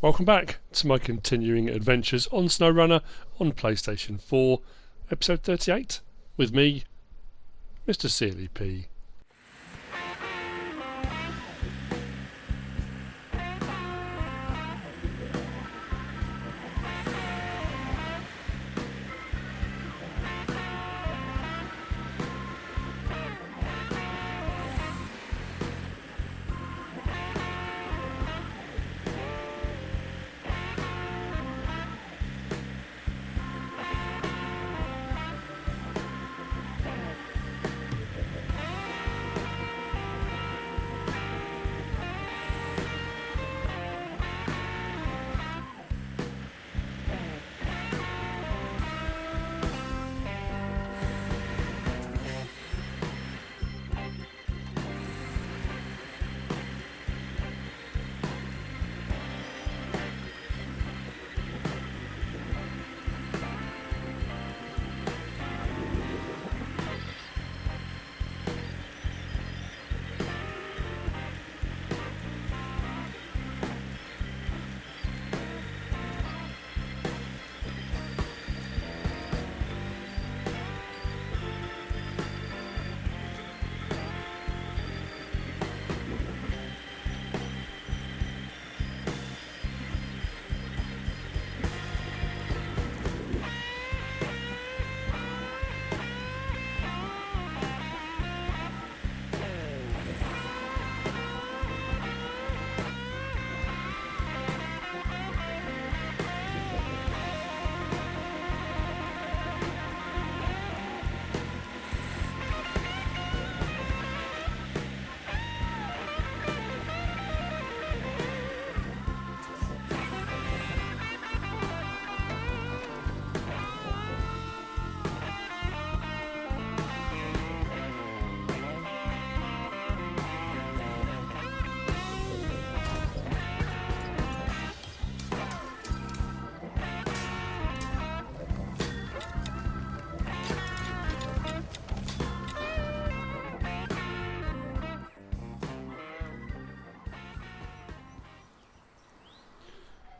Welcome back to my continuing adventures on SnowRunner on PlayStation 4, episode 38, with me, MrSealyp.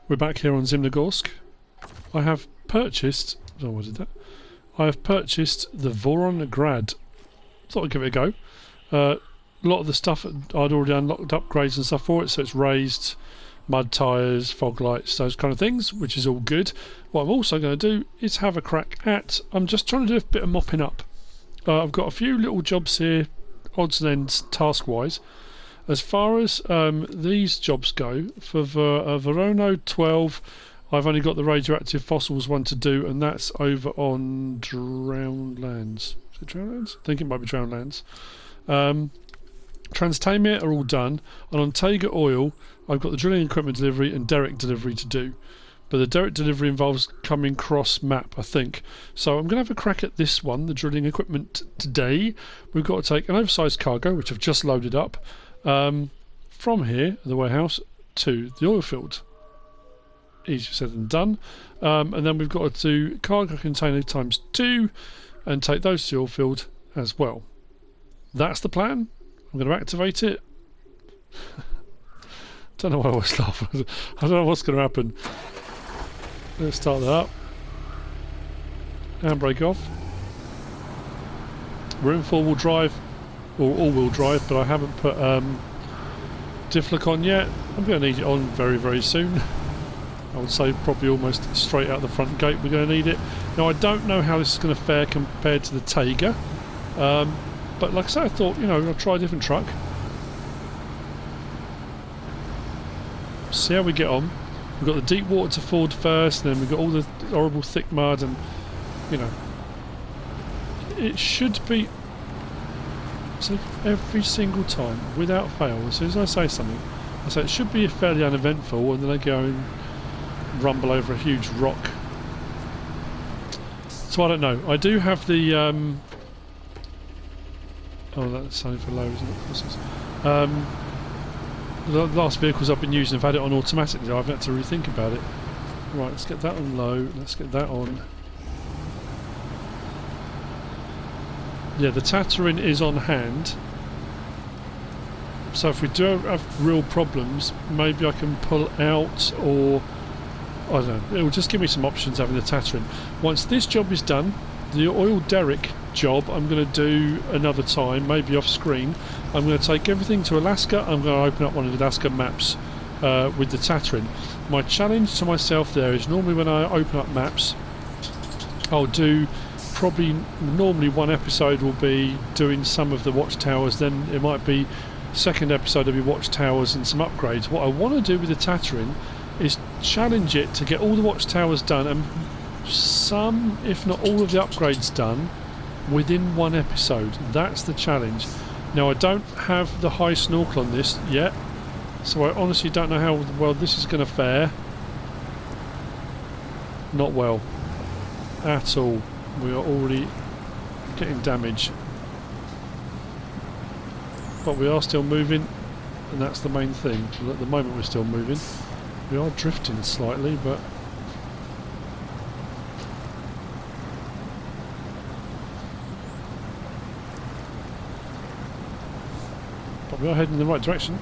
We're back here on ZIMNEGORSK. I have purchased... Oh, what did that? I have purchased the Voron Grad. Thought I'd give it a go. A lot of the stuff I'd already unlocked upgrades and stuff for it, so it's raised, mud tyres, fog lights, those kind of things, which is all good. What I'm also going to do is have a crack at... I'm just trying to do a bit of mopping up. I've got a few little jobs here, odds and ends, task-wise. As far as these jobs go, for Voron 12, I've only got the radioactive fossils one to do, and that's over on Drowned Lands. Is it Drowned Lands? I think it might be Drowned Lands. Transtamia are all done, and on Taiga Oil, I've got the drilling equipment delivery and derrick delivery to do. But the derrick delivery involves coming cross-map, I think. So I'm going to have a crack at this one, the drilling equipment, today. We've got to take an oversized cargo, which I've just loaded up, from here, the warehouse, to the oil field. Easier said than done. And then we've got to do cargo container times 2 and take those to the oil field as well. That's the plan. I'm going to activate it. Don't know why I always laugh. I don't know what's going to happen. Let's start that up. Handbrake off. We're in four-wheel drive, or all-wheel drive, but I haven't put diff lock on yet. I'm going to need it on very, very soon. I would say probably almost straight out the front gate we're going to need it. Now I don't know how this is going to fare compared to the Taiga, but like I said, I thought, you know, I'll try a different truck. See how we get on. We've got the deep water to ford first, and then we've got all the horrible thick mud, and you know, it should be... So every single time, without fail, as soon as I say something, I say it should be fairly uneventful, and then I go and rumble over a huge rock. So I don't know. I do have the... oh, that's only for low, isn't it? The last vehicles I've been using have had it on automatically. I've had to rethink about it. Right, let's get that on low. Let's get that on. Yeah, the Tatterin is on hand. So if we do have real problems, maybe I can pull out, or I don't know, it will just give me some options having the Tatterin. Once this job is done, the oil derrick job I'm going to do another time, maybe off screen. I'm going to take everything to Alaska. I'm going to open up one of the Alaska maps with the Tatterin. My challenge to myself there is, normally when I open up maps, I'll do normally one episode will be doing some of the watchtowers, then it might be second episode will be watchtowers and some upgrades. What I want to do with the Tatterin is challenge it to get all the watchtowers done and some, if not all of the upgrades done within one episode. That's the challenge. Now I don't have the high snorkel on this yet, so I honestly don't know how well this is going to fare. Not well at all. We are already getting damage, but we are still moving, and that's the main thing. At the moment we're still moving. We are drifting slightly, but we are heading in the right direction,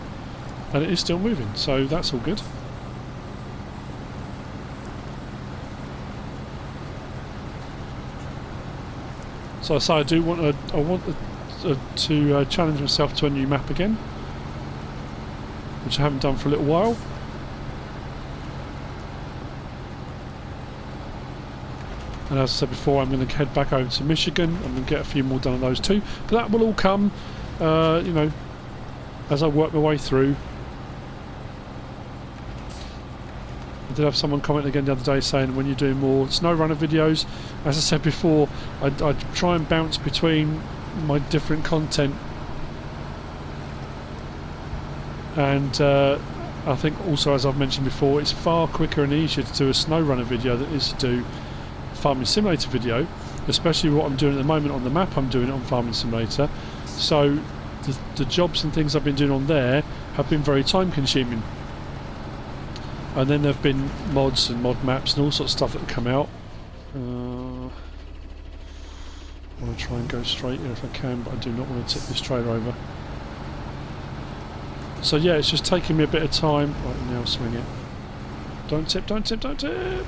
and it is still moving, so that's all good. So I say I do want to challenge myself to a new map again, which I haven't done for a little while. And as I said before, I'm going to head back over to Michigan. I'm going to get a few more done on those too, but that will all come, you know, as I work my way through. I did have someone comment again the other day saying, when you're doing more SnowRunner videos, as I said before, I try and bounce between my different content, and I think also, as I've mentioned before, it's far quicker and easier to do a SnowRunner video than it is to do a Farming Simulator video, especially what I'm doing at the moment on the map. I'm doing it on Farming Simulator, so the jobs and things I've been doing on there have been very time consuming. And then there have been mods and mod maps and all sorts of stuff that have come out. I want to try and go straight here if I can, but I do not want to tip this trailer over. So yeah, it's just taking me a bit of time. Right, now swing it. Don't tip, don't tip, don't tip!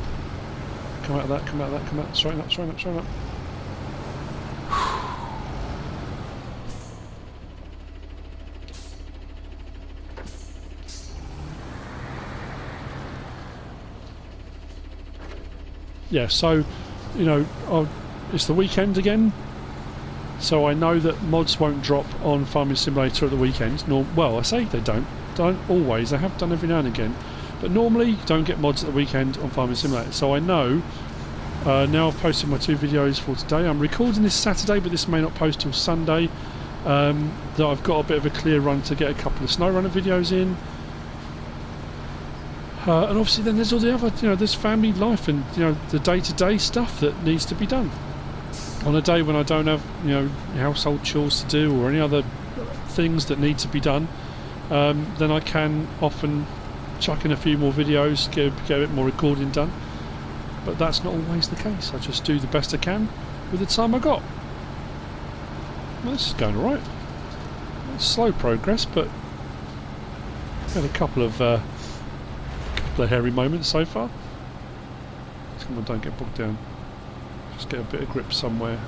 Come out of that, come out of that, come out. Straighten up, straighten up, straighten up. Yeah, so, you know, it's the weekend again, so I know that mods won't drop on Farming Simulator at the weekends. Well, I say they don't always. They have done every now and again, but normally you don't get mods at the weekend on Farming Simulator. So I know, now I've posted my 2 videos for today. I'm recording this Saturday, but this may not post till Sunday, that I've got a bit of a clear run to get a couple of SnowRunner videos in. And obviously then there's all the other, you know, there's family life and, you know, the day-to-day stuff that needs to be done. On a day when I don't have, you know, household chores to do or any other things that need to be done, then I can often chuck in a few more videos, get a bit more recording done. But that's not always the case. I just do the best I can with the time I got. Well, this is going alright. It's slow progress, but had a couple of hairy moments so far. Come on, don't get bogged down. Just get a bit of grip somewhere.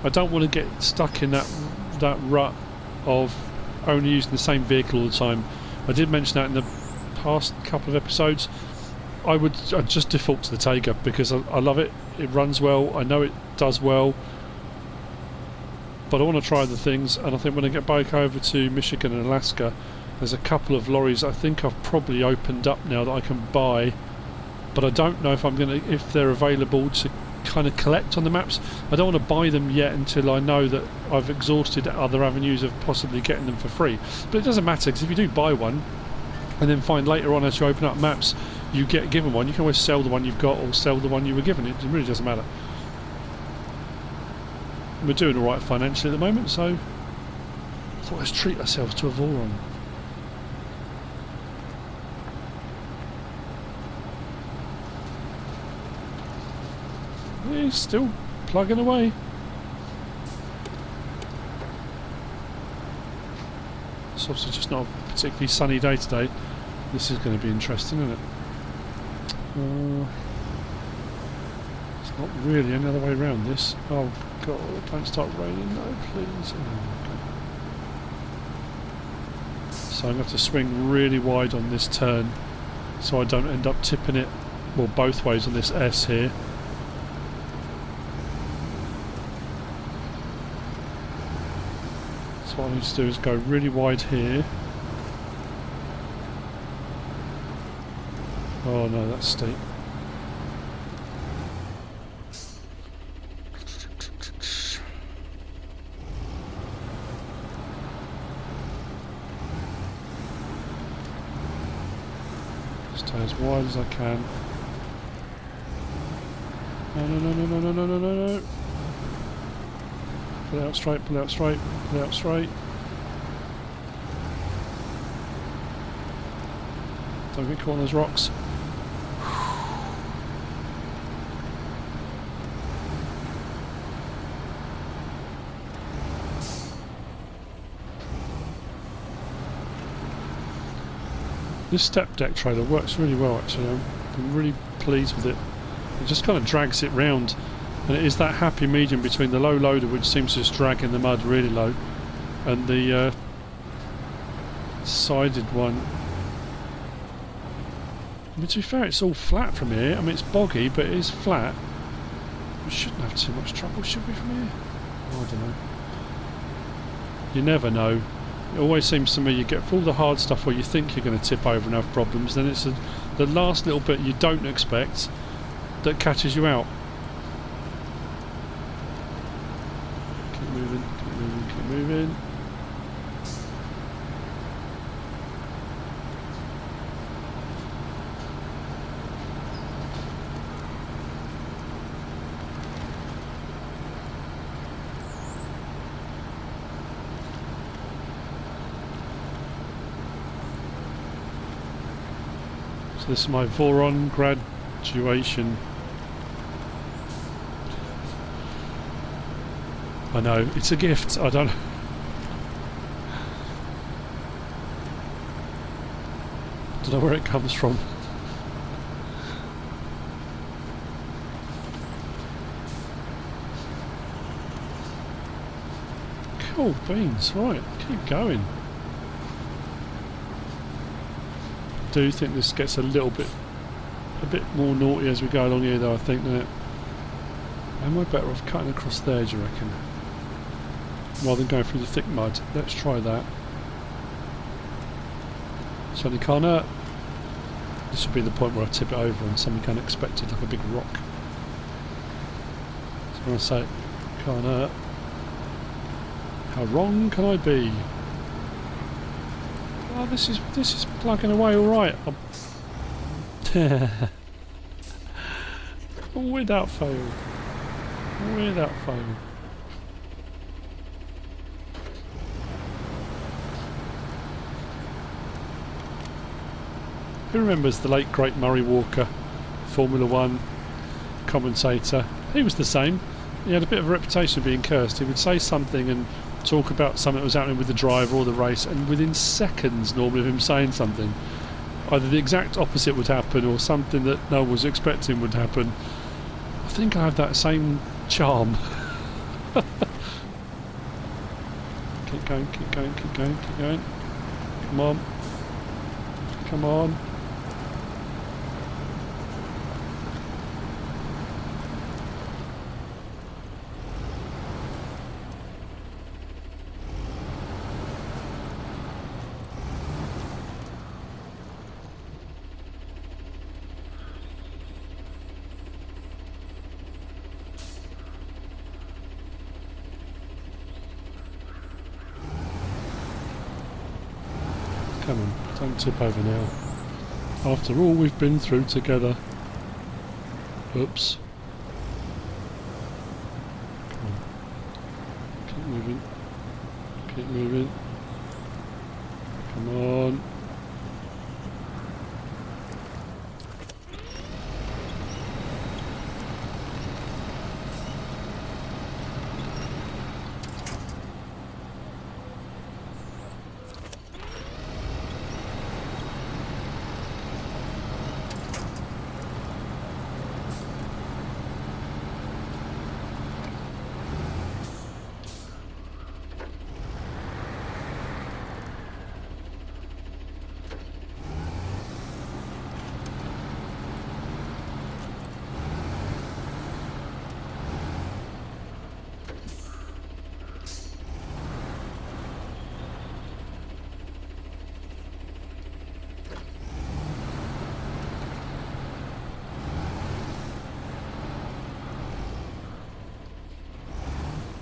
I don't want to get stuck in that rut of only using the same vehicle all the time. I did mention that in the past couple of episodes. I'd just default to the Taiga because I love it. It runs well. I know it does well. But I want to try other things, and I think when I get back over to Michigan and Alaska, there's a couple of lorries I think I've probably opened up now that I can buy, but I don't know if they're available to kind of collect on the maps. I don't want to buy them yet until I know that I've exhausted other avenues of possibly getting them for free. But it doesn't matter, because if you do buy one and then find later on as you open up maps you get given one, you can always sell the one you've got or sell the one you were given. It really doesn't matter. We're doing alright financially at the moment, so I thought let's treat ourselves to a Voron. He's still plugging away. It's obviously just not a particularly sunny day today. This is going to be interesting, isn't it? It's not really any other way around this. Oh god, don't start raining, no please. Oh, okay. So I'm going to have to swing really wide on this turn so I don't end up tipping it, well, both ways on this S here. So what I need to do is go really wide here. Oh no, that's steep. Stay as wide as I can. No, no, no, no, no, no, no, no, no, no. Pull it out straight, pull it out straight, pull it out straight. Don't get caught on those rocks. This step deck trailer works really well actually. I'm really pleased with it. It just kind of drags it round, and it is that happy medium between the low loader, which seems to just drag in the mud really low, and the sided one. I mean, to be fair, it's all flat from here. I mean, it's boggy, but it is flat. We shouldn't have too much trouble, should we, from here? Oh, I don't know. You never know. It always seems to me you get all the hard stuff where you think you're going to tip over and have problems, then it's the last little bit you don't expect that catches you out. Keep moving, keep moving, keep moving. So this is my Voron graduation. I know, it's a gift, I don't know where it comes from. Cool beans, right, keep going. I do think this gets a bit more naughty as we go along here though, I think, doesn't it? Am I better off cutting across there, do you reckon? Rather than going through the thick mud. Let's try that. Certainly can't hurt. This would be the point where I tip it over and something unexpected, like a big rock. So when I say it can't hurt, how wrong can I be? Oh, this is plugging away all right. Without fail. Without fail. Who remembers the late great Murray Walker, Formula 1 commentator? He was the same. He had a bit of a reputation of being cursed. He would say something and talk about something that was happening with the driver or the race, and within seconds normally of him saying something, either the exact opposite would happen or something that no one was expecting would happen. I think I have that same charm. Keep going, keep going, keep going, keep going. Come on. Come on. Come on, don't tip over now. After all we've been through together. Oops. Come on. Keep moving. Keep moving. Come on.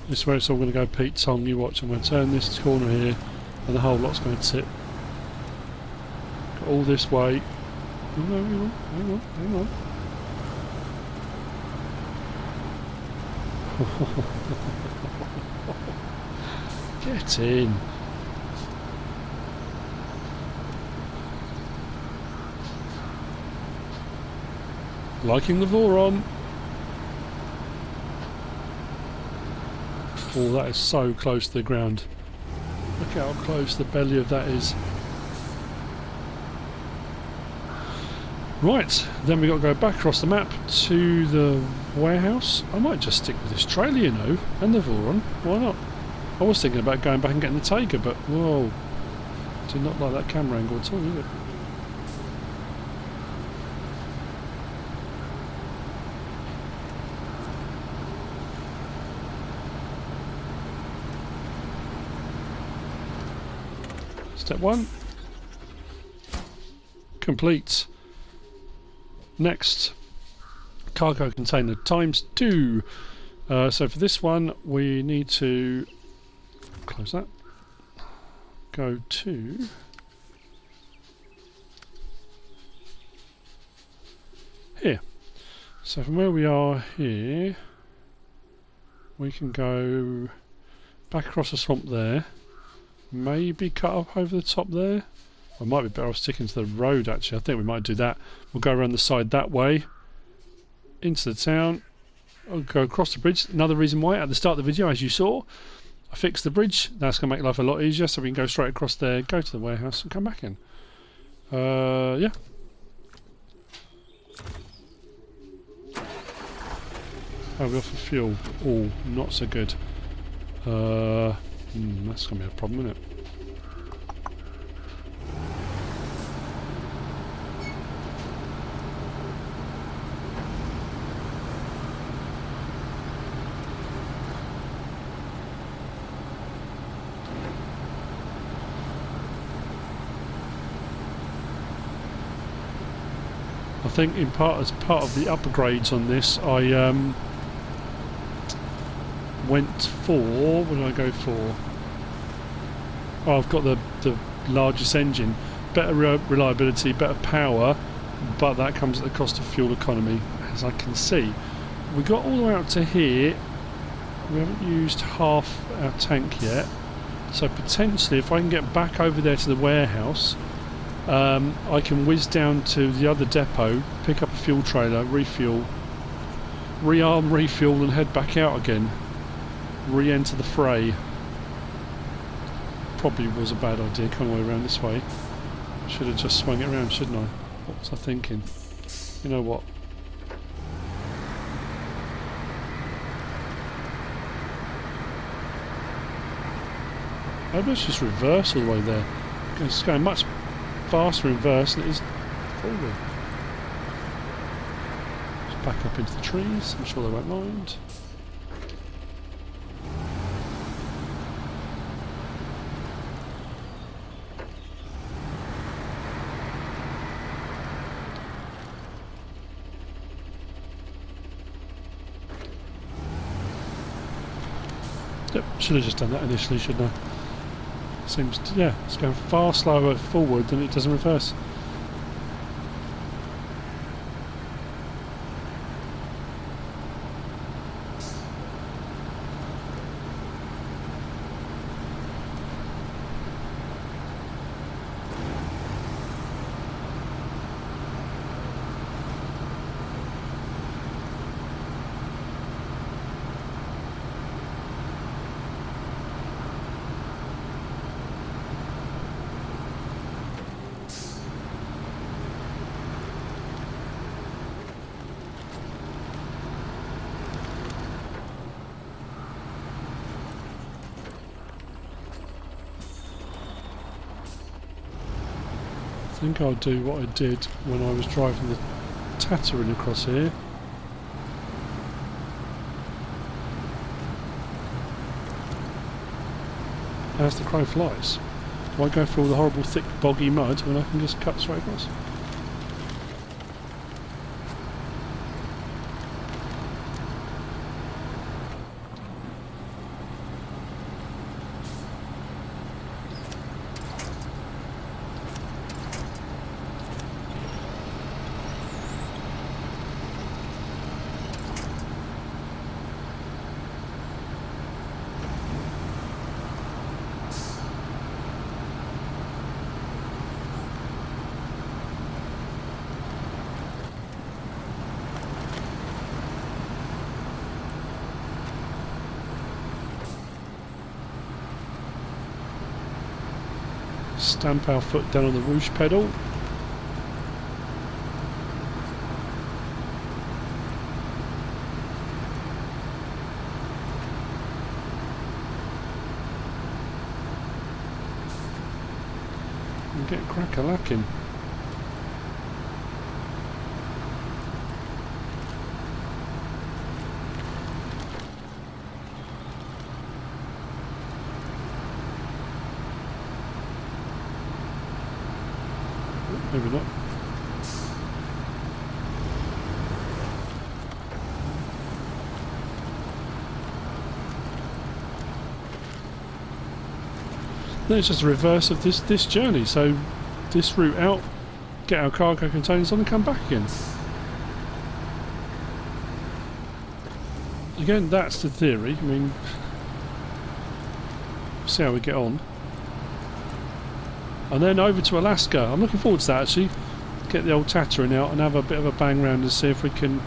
This is where it's all going to go Pete Tong. You watch. I'm going to turn this corner here, and the whole lot's going to tip. Got all this way. Oh, no, hang on, hang on, hang on. Get in. Liking the Voron. Oh, that is so close to the ground. Look how close the belly of that is. Right, then we got to go back across the map to the warehouse. I might just stick with this trailer, you know, and the Voron. Why not? I was thinking about going back and getting the Tiger, but whoa, do not like that camera angle at all, is it? Step 1. Complete. Next, cargo container ×2. So for this one, we need to close that. Go to here. So from where we are here, we can go back across the swamp there. Maybe cut up over the top there. I might be better off sticking to the road actually. I think we might do that. We'll go around the side that way into the town. I'll go across the bridge. Another reason why at the start of the video, as you saw, I fixed the bridge. That's going to make life a lot easier, so we can go straight across there, go to the warehouse and come back in. Yeah. Oh, we offer fuel. Oh, not so good. That's going to be a problem, isn't it? I think as part of the upgrades on this, I went for, what did I go for? Oh, I've got the largest engine, better reliability, better power, but that comes at the cost of fuel economy, as I can see. We got all the way out to here. We haven't used half our tank yet, so potentially if I can get back over there to the warehouse, I can whiz down to the other depot, pick up a fuel trailer, refuel, rearm, refuel and head back out again. Re-enter the fray. Probably was a bad idea coming all the way around this way. Should have just swung it around, shouldn't I? What was I thinking? You know what? Maybe let's just reverse all the way there. It's going much faster in reverse than it is forward. Just back up into the trees, I'm sure they won't mind. Yep, should have just done that initially, shouldn't I? Seems to, yeah, it's going far slower forward than it does in reverse. I think I'll do what I did when I was driving the Tatooine across here. As the crow flies. Do I go through all the horrible thick boggy mud when I can just cut straight across? Stamp our foot down on the roosh pedal. And get crack-a-lacking. Maybe not. Then it's just the reverse of this journey. So this route out, get our cargo containers on and come back again. Again, that's the theory. I mean, see how we get on. And then over to Alaska. I'm looking forward to that actually. Get the old Tatterin out and have a bit of a bang round and see if we can,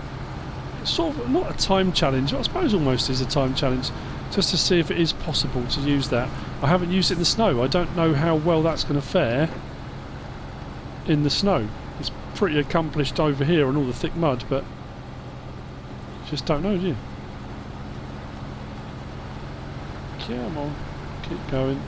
sort of, not a time challenge, I suppose almost is a time challenge, just to see if it is possible to use that. I haven't used it in the snow. I don't know how well that's going to fare in the snow. It's pretty accomplished over here on all the thick mud, but you just don't know, do you? Come on, keep going.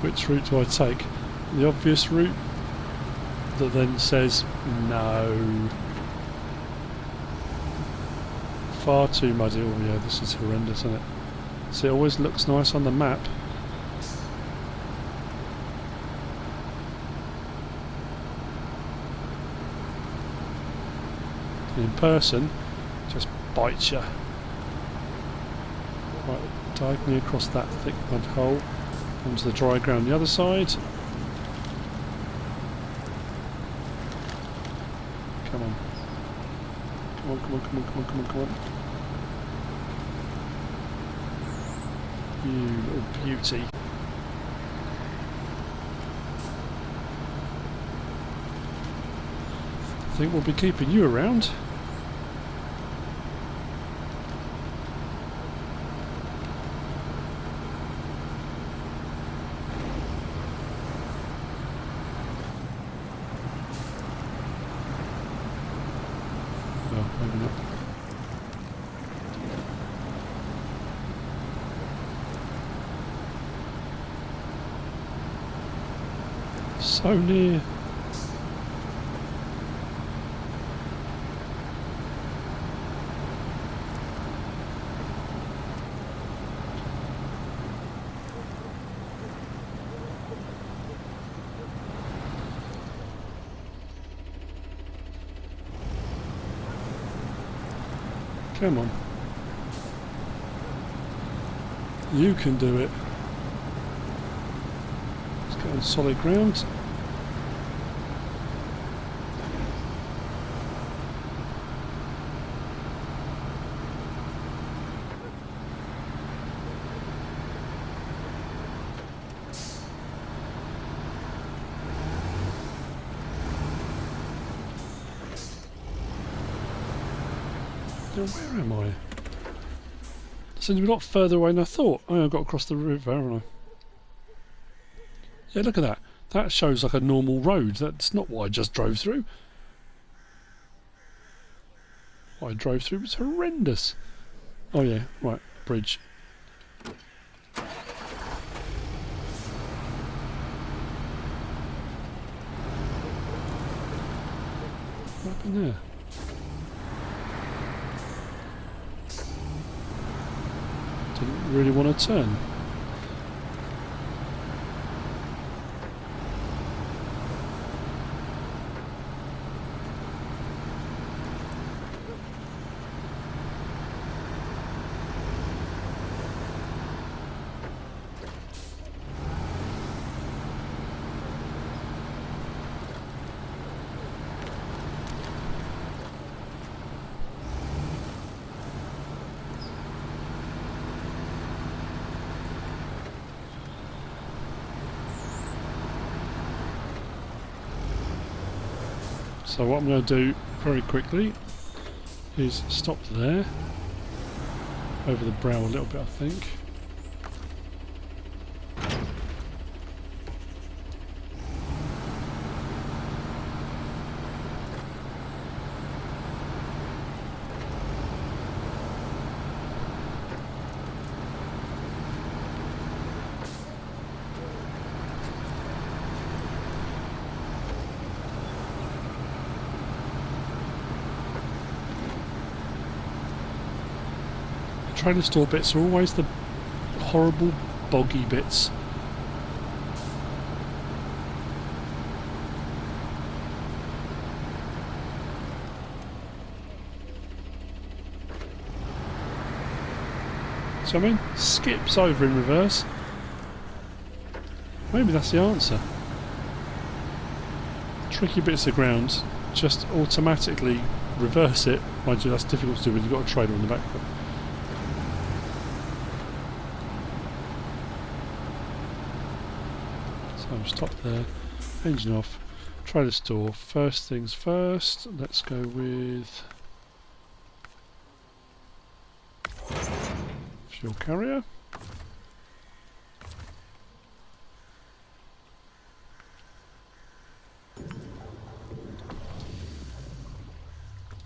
Which route do I take? The obvious route that then says no. Far too muddy. Oh yeah, this is horrendous, isn't it? See, it always looks nice on the map. In person, just bites you. Right, diagonally across that thick mud hole. Onto the dry ground the other side. Come on. Come on, come on, come on, come on, come on, come on. You little beauty. I think we'll be keeping you around. So near. Come on. You can do it. Let's get on solid ground. Now, where am I? Seems to be a lot further away than I thought. Oh, I've got to cross the river, haven't I? Yeah, look at that. That shows like a normal road. That's not what I just drove through. What I drove through was horrendous. Oh yeah, right, bridge. What happened there? Didn't really want to turn. So what I'm going to do very quickly is stop there, over the brow a little bit I think. Trailer store bits are always the horrible boggy bits. So I mean, skips over in reverse. Maybe that's the answer. Tricky bits of ground, just automatically reverse it. Mind you, that's difficult to do when you've got a trailer on the back. Stop there, engine off, trailer store. First things first, let's go with fuel carrier.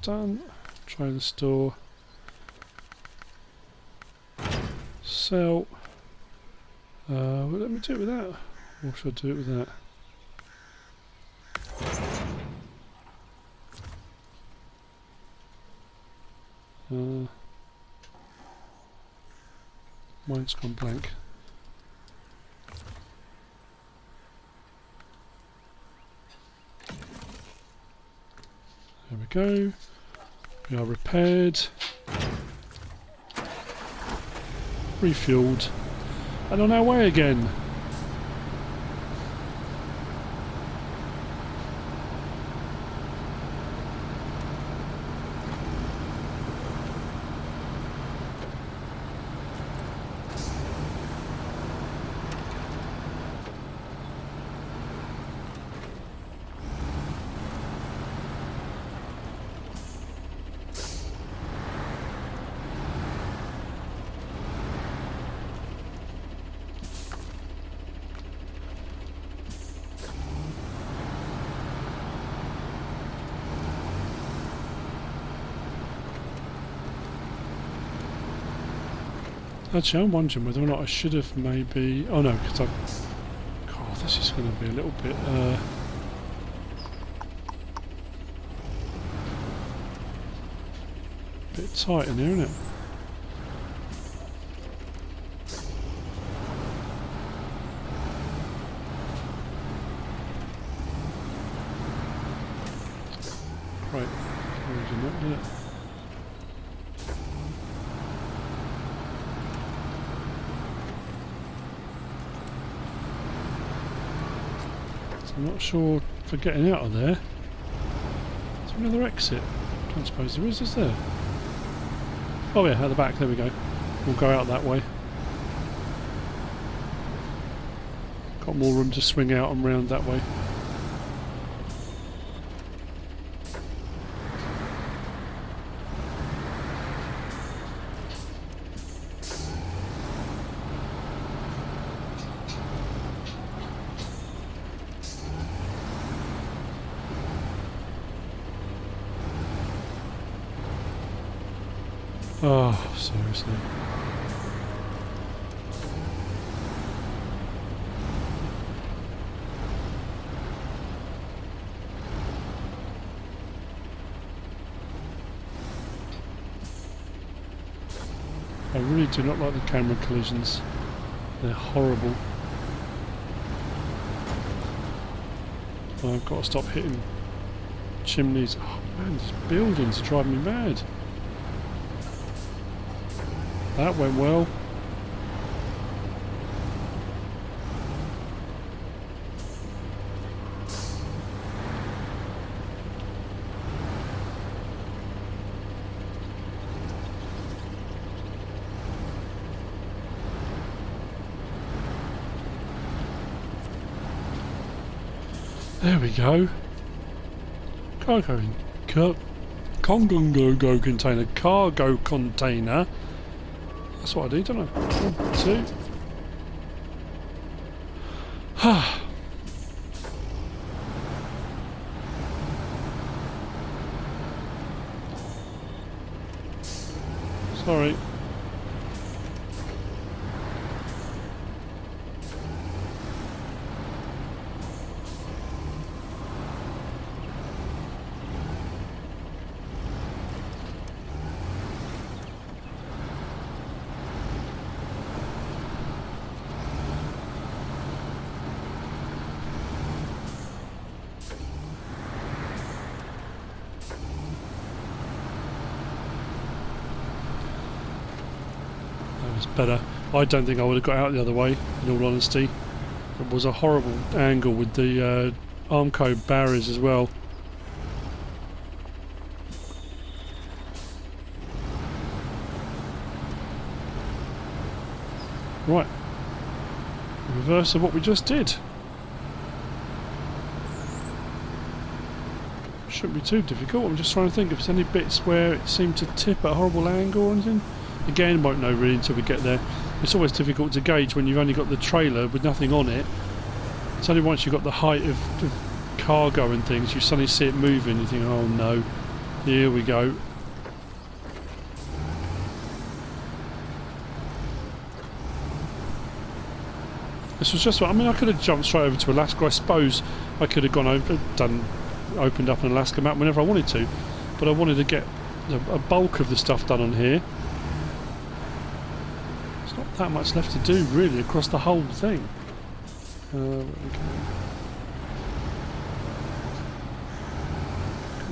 Done. Trailer store. Sell. Well, let me do it with that. Or should I do it with that? Mine's gone blank. There we go. We are repaired, refueled, and on our way again. Actually, I'm wondering whether or not I should have maybe... Oh no, because I... God, this is going to be a little bit... bit tight in here, isn't it? Right, closing up, isn't it? I'm not sure for getting out of there. Is there another exit? I don't suppose there is there? Oh yeah, at the back, there we go. We'll go out that way. Got more room to swing out and round that way. Oh, seriously. I really do not like the camera collisions. They're horrible. I've got to stop hitting chimneys. Oh man, these buildings are driving me mad. That went well. There we go. Cargo Congo container. Cargo container. That's what I do, don't I? 1, 2. Sorry. Better. I don't think I would have got out the other way, in all honesty. It was a horrible angle with the Armco barriers as well. Right. Reverse of what we just did. Shouldn't be too difficult. I'm just trying to think if there's any bits where it seemed to tip at a horrible angle or anything. Again, won't know really until we get there. It's always difficult to gauge when you've only got the trailer with nothing on it. It's only once you've got the height of cargo and things, you suddenly see it moving, you think, oh no, here we go. This was just, I mean, I could have jumped straight over to Alaska. I suppose I could have gone over, opened up an Alaska map whenever I wanted to, but I wanted to get a bulk of the stuff done on here. Not that much left to do really across the whole thing. Can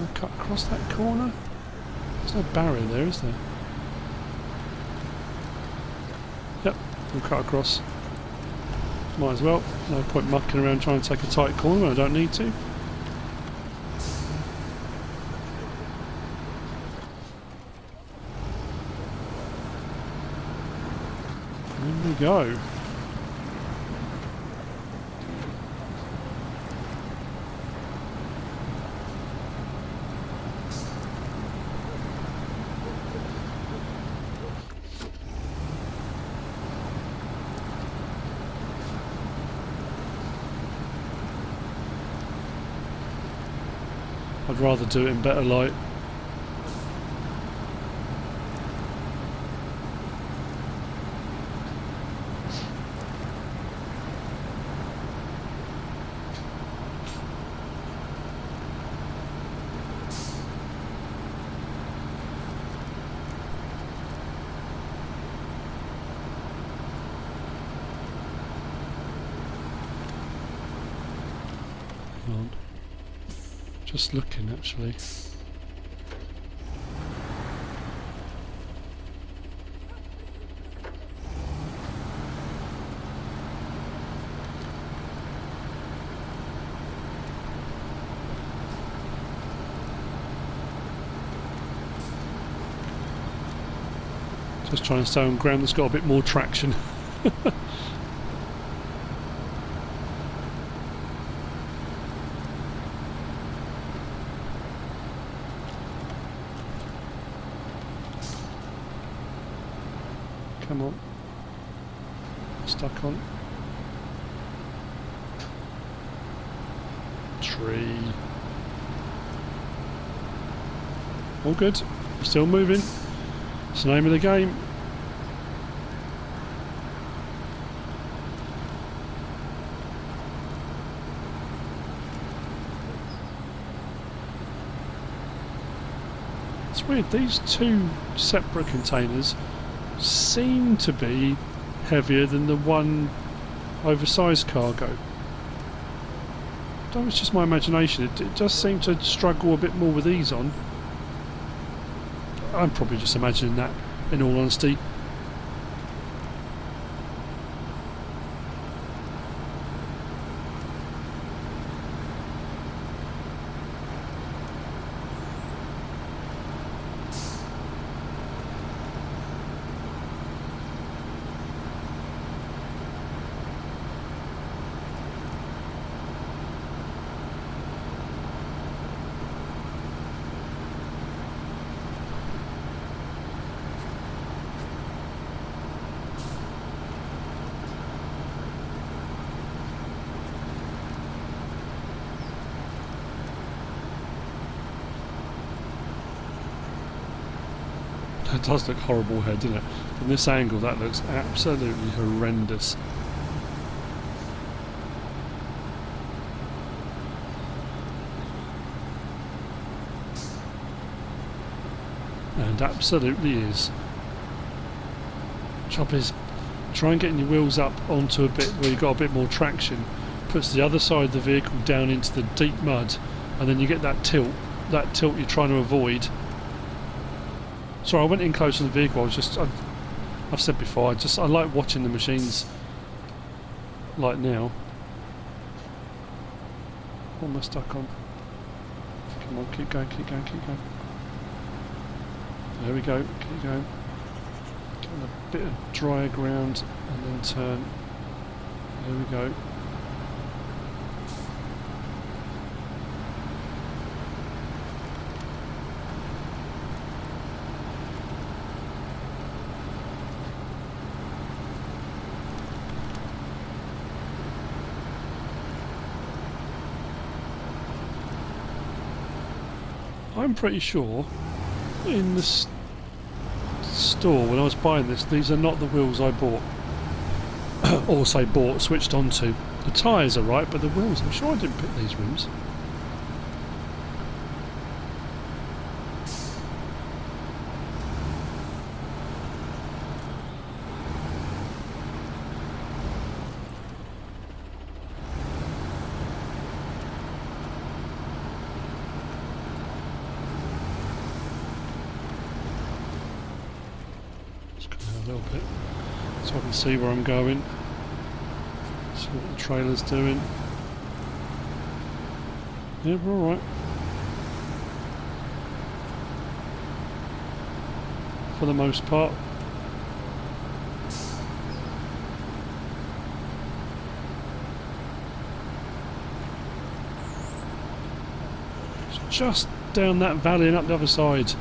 I cut across that corner? There's no barrier there, is there? Yep, we'll cut across. Might as well. No point mucking around trying to take a tight corner when I don't need to. There we go. I'd rather do it in better light. Just looking actually. Just trying to stay on ground that's got a bit more traction. Come on. Stuck on. Tree. All good. Still moving. It's the name of the game. It's weird, these two separate containers seem to be heavier than the one oversized cargo. That was just my imagination. It does seem to struggle a bit more with these on. I'm probably just imagining that, in all honesty. It does look horrible here, doesn't it? From this angle, that looks absolutely horrendous. And absolutely is. Job is try and getting your wheels up onto a bit where you've got a bit more traction. Puts the other side of the vehicle down into the deep mud, and then you get that tilt. That tilt you're trying to avoid. Sorry, I went in close to the vehicle. I've said before, I like watching the machines like now. What am I stuck on? Come on, keep going, keep going, keep going. There we go, keep going. Getting a bit of drier ground and then turn. There we go. I'm pretty sure in the store when I was buying this, these are not the wheels I bought. Or say bought, switched onto. The tyres are right, but the wheels, I'm sure I didn't pick these rims. A little bit so I can see where I'm going, see what the trailer's doing. Yeah, we're alright for the most part. So just down that valley and up the other side.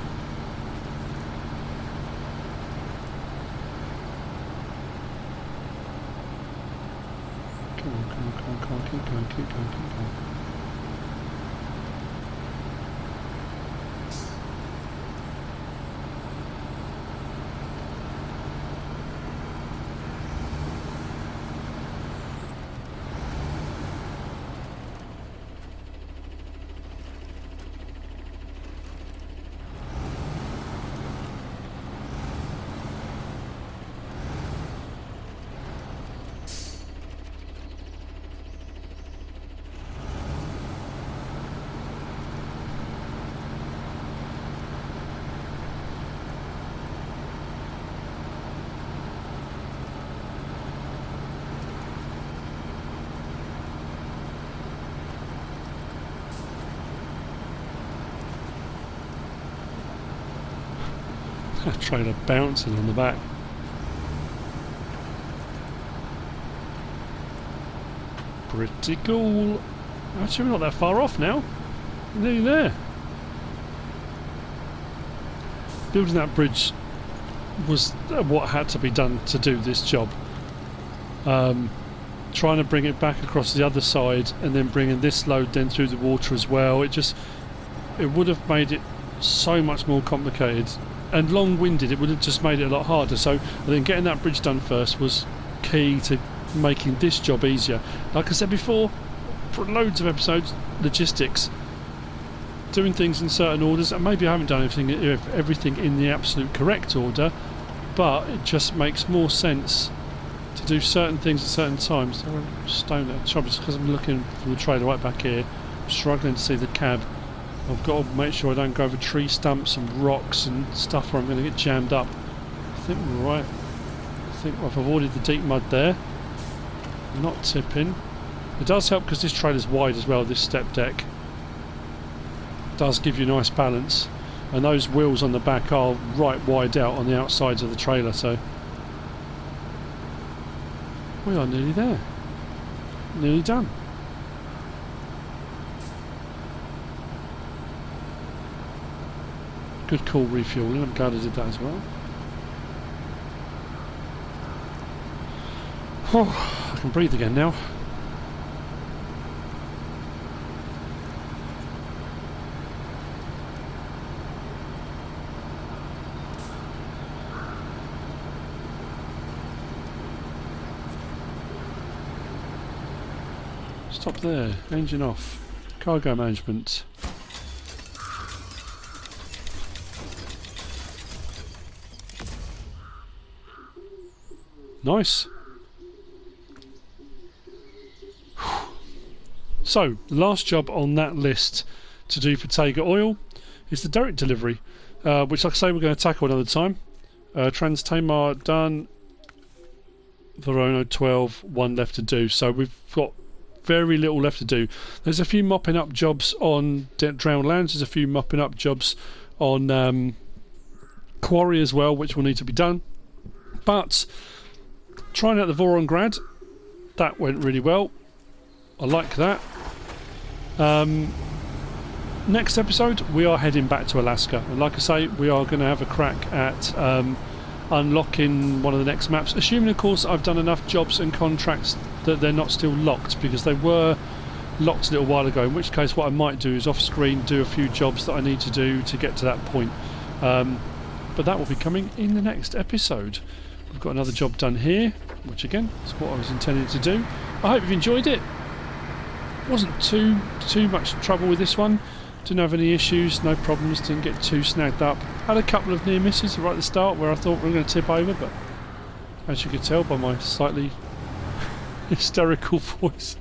Keep going, keep going, keep going. Trailer bouncing on the back. Pretty cool. Actually, we're not that far off now. We're nearly there. Building that bridge was what had to be done to do this job. Trying to bring it back across the other side and then bringing this load then through the water as well. It would have made it so much more complicated and long-winded. It would have just made it a lot harder. So I think getting that bridge done first was key to making this job easier. Like I said before, for loads of episodes, logistics, doing things in certain orders, and maybe I haven't done everything in the absolute correct order, but it just makes more sense to do certain things at certain times. Stone at the trouble is because I'm looking for the trailer right back here, I'm struggling to see the cab. I've got to make sure I don't go over tree stumps and rocks and stuff where I'm going to get jammed up. I think we're right. I think I've avoided the deep mud there. Not tipping. It does help because this trailer's wide as well, this step deck. It does give you a nice balance. And those wheels on the back are right wide out on the outsides of the trailer, so we are nearly there. Nearly done. Good call, refueling. I'm glad I did that as well. Oh, I can breathe again now. Stop there. Engine off. Cargo management. Nice. So, the last job on that list to do for Tega Oil is the derrick delivery, which, like I say, we're going to tackle another time. Trans Tamar done. Voron 12, one left to do. So we've got very little left to do. There's a few mopping up jobs on drowned lands. There's a few mopping up jobs on quarry as well, which will need to be done. But trying out the Voron Grad, that went really well. I like that. Next episode, we are heading back to Alaska, and like I say, we are going to have a crack at unlocking one of the next maps, assuming of course I've done enough jobs and contracts that they're not still locked, because they were locked a little while ago, in which case what I might do is off screen do a few jobs that I need to do to get to that point. But that will be coming in the next episode. We've got another job done here, which again is what I was intending to do. I hope you've enjoyed it. Wasn't too much trouble with this one. Didn't have any issues, no problems, didn't get too snagged up. Had a couple of near misses right at the start where I thought we were going to tip over, but as you could tell by my slightly hysterical voice.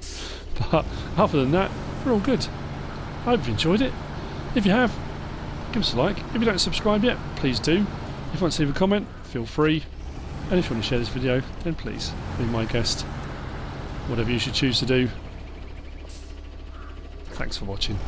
But other than that, we're all good. I hope you've enjoyed it. If you have, give us a like. If you don't subscribe yet, please do. If you want to leave a comment, feel free. And if you want to share this video, then please be my guest. Whatever you should choose to do. Thanks for watching.